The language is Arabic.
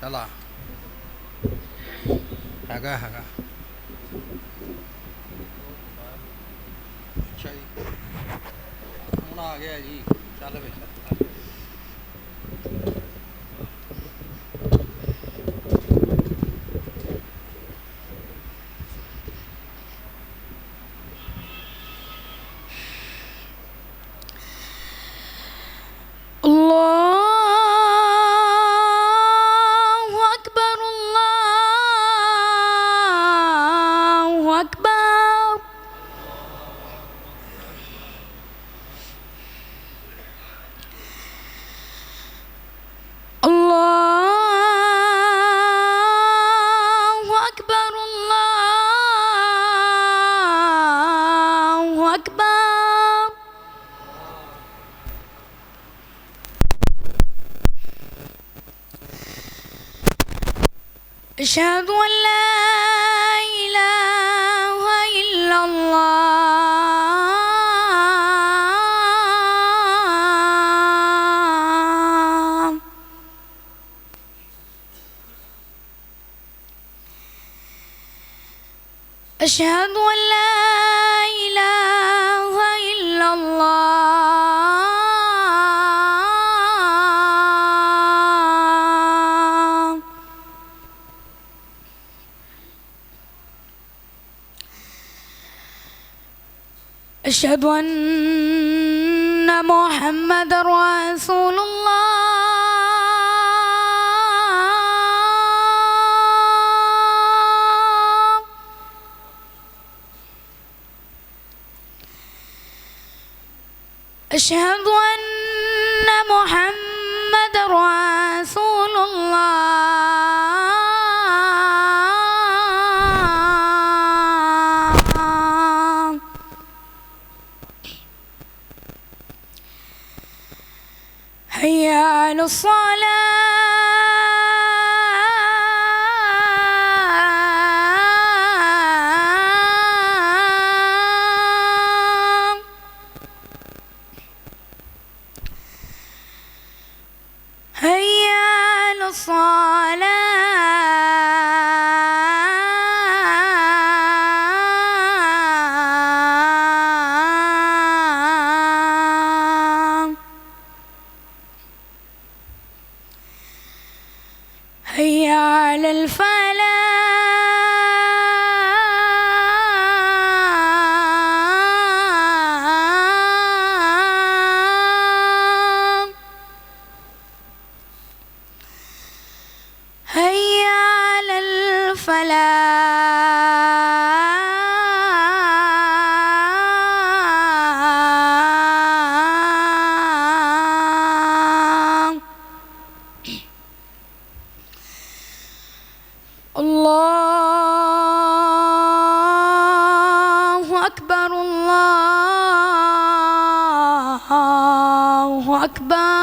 चला हैगा हैगा अच्छा जी हूँ आ गया जी चल वे الله أكبر الله أكبر الله أكبر الله أكبر أشهد أن لا إله إلا الله أشهد أن لا إله إلا الله أشهد أن محمد رسول الله أشهد أن محمد رسول الله حي على الصلاة حي على الصلاة حي على الفلاح هيا على الفلاح الله أكبر الله أكبر